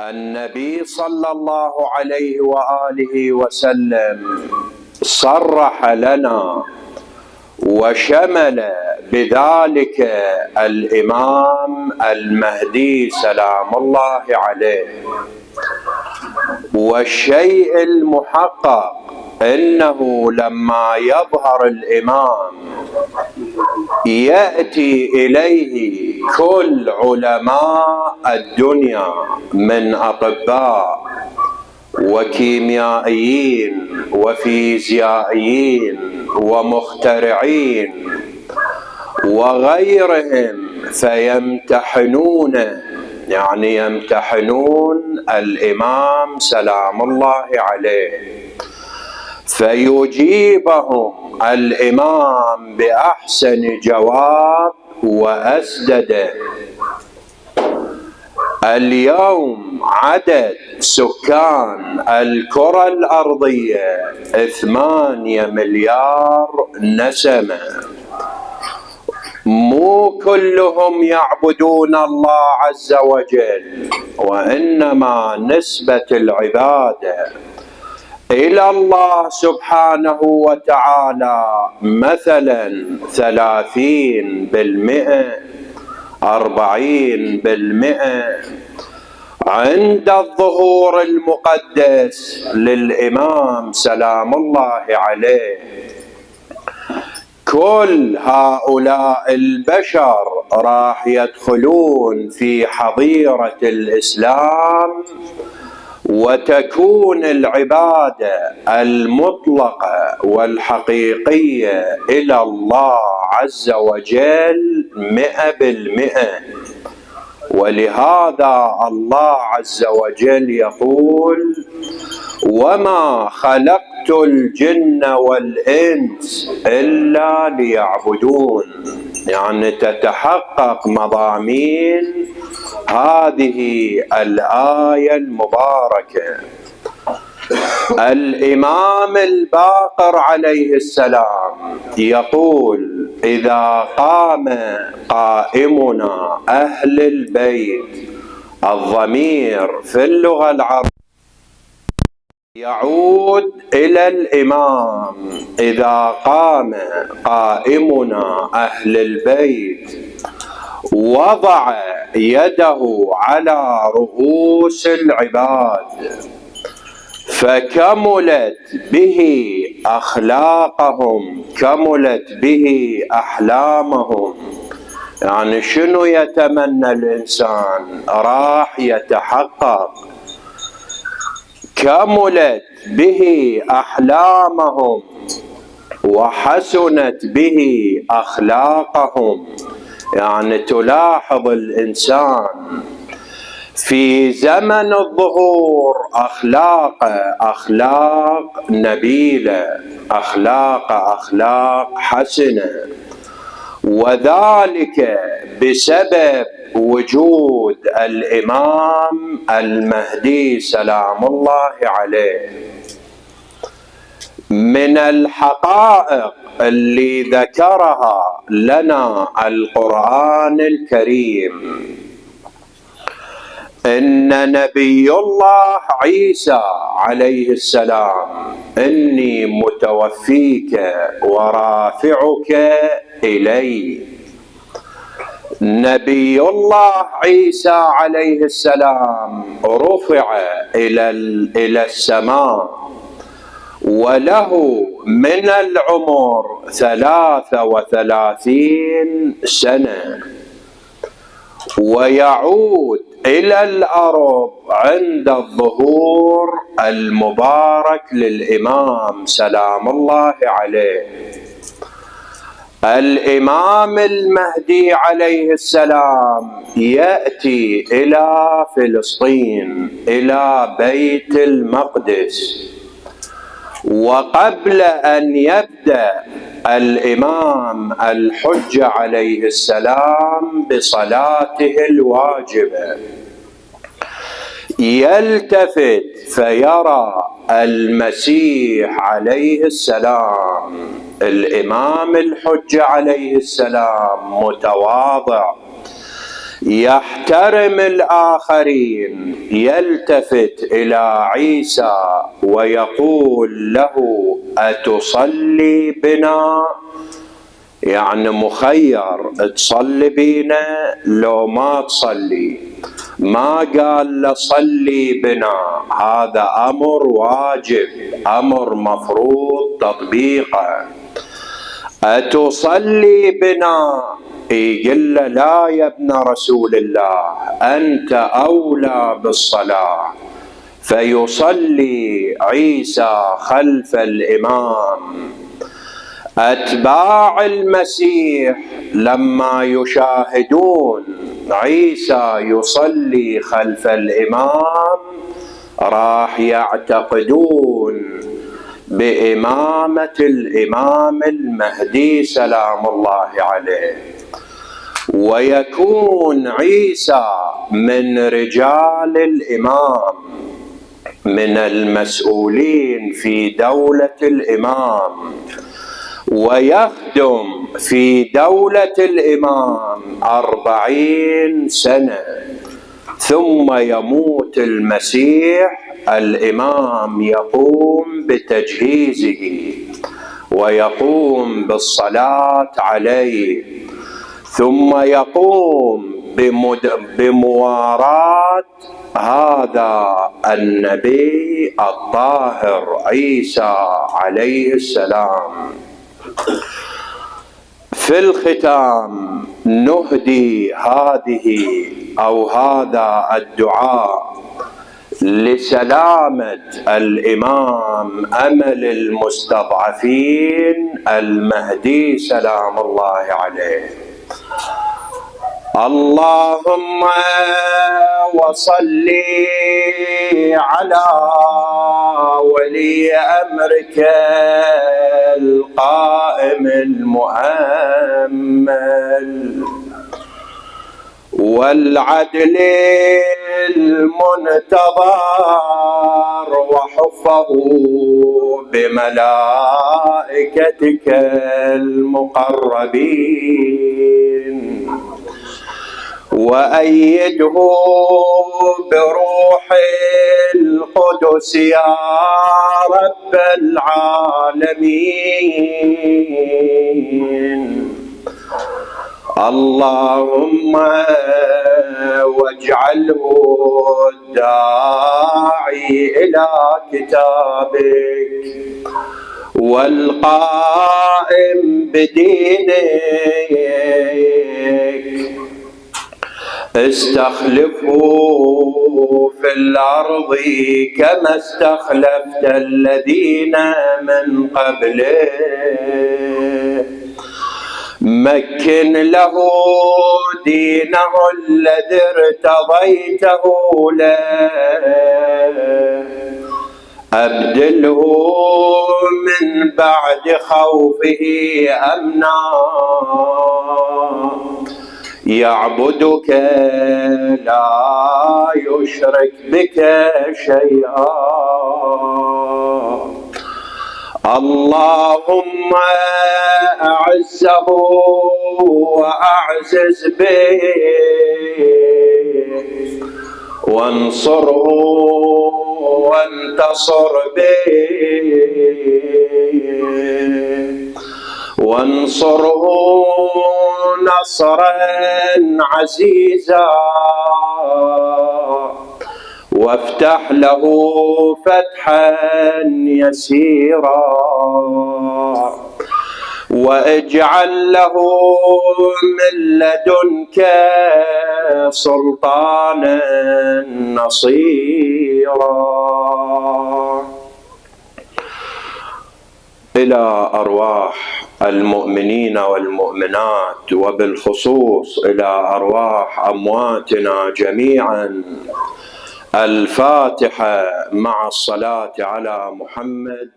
النبي صلى الله عليه وآله وسلم صرح لنا وشمل بذلك الإمام المهدي سلام الله عليه. والشيء المحقق إنه لما يظهر الإمام يأتي إليه كل علماء الدنيا من أطباء وكيميائيين وفيزيائيين ومخترعين وغيرهم فيمتحنونه، يعني يمتحنون الإمام سلام الله عليه، فيجيبهم الإمام بأحسن جواب وأسدده. اليوم عدد سكان الكرة الأرضية 8 مليار نسمة، مو كلهم يعبدون الله عز وجل، وإنما نسبة العبادة إلى الله سبحانه وتعالى مثلا 30%، 40%. عند الظهور المقدس للإمام سلام الله عليه كل هؤلاء البشر راح يدخلون في حظيرة الإسلام، وتكون العبادة المطلقة والحقيقية إلى الله عز وجل 100%. ولهذا الله عز وجل يقول: وما خلقت الجن والإنس إلا ليعبدون، يعني تتحقق مضامين هذه الآية المباركة. الإمام الباقر عليه السلام يقول: إذا قام قائمنا أهل البيت، الضمير في اللغة العربية يعود إلى الإمام. إذا قام قائمنا أهل البيت وضع يده على رؤوس العباد فكملت به أخلاقهم، كملت به أحلامهم. يعني شنو يتمنى الإنسان راح يتحقق. كملت به أحلامهم وحسنت به أخلاقهم. يعني تلاحظ الإنسان في زمن الظهور أخلاق نبيلة، أخلاق حسنة، وذلك بسبب وجود الإمام المهدي سلام الله عليه. من الحقائق اللي ذكرها لنا القرآن الكريم إن نبي الله عيسى عليه السلام: إني متوفيك ورافعك إلي. نبي الله عيسى عليه السلام رفع إلى السماء، وله من العمر 33 سنة، ويعود إلى الأرض عند الظهور المبارك للإمام سلام الله عليه. الإمام المهدي عليه السلام يأتي إلى فلسطين، إلى بيت المقدس. وقبل أن يبدأ الإمام الحجة عليه السلام بصلاته الواجبة يلتفت فيرى المسيح عليه السلام، الإمام الحجة عليه السلام متواضع، يحترم الآخرين، يلتفت إلى عيسى ويقول له: أتصلي بنا؟ يعني مخير، تصلي بينا لو ما تصلي. ما قال له صلي بنا، هذا أمر واجب، أمر مفروض تطبيقه. أتصلي بنا؟ يقول له: لا يا ابن رسول الله، أنت أولى بالصلاة. فيصلي عيسى خلف الإمام. أتباع المسيح لما يشاهدون عيسى يصلي خلف الإمام راح يعتقدون بإمامة الإمام المهدي سلام الله عليه، ويكون عيسى من رجال الإمام، من المسؤولين في دولة الإمام، ويخدم في دولة الإمام 40 سنة، ثم يموت المسيح. الإمام يقوم بتجهيزه ويقوم بالصلاة عليه، ثم يقوم بمواراة هذا النبي الطاهر عيسى عليه السلام. في الختام نهدي هذا الدعاء لسلامة الإمام أمل المستضعفين المهدي سلام الله عليه. اللهم وصل على ولي أمرك القائم المؤمل والعدل المنتظر، وحفه بملائكتك المقربين، وأيده بروح القدس يا رب العالمين. اللهم واجعله الداعي إلى كتابك والقائم بدينك، استخلفه في الأرض كما استخلفت الذين من قبله، مكن له دينه الذي ارتضيته له، أبدله من بعد خوفه أمنا، يعبدك لا يشرك بك شيئا. اللهم أعزه وأعزز به، وانصره وانتصر به، وانصره نصرا عزيزا، وافتح له فتحا يسيرا، واجعل له من لدنك سلطانا نصيرا. إلى أرواح المؤمنين والمؤمنات، وبالخصوص إلى أرواح أمواتنا جميعا، الفاتحة مع الصلاة على محمد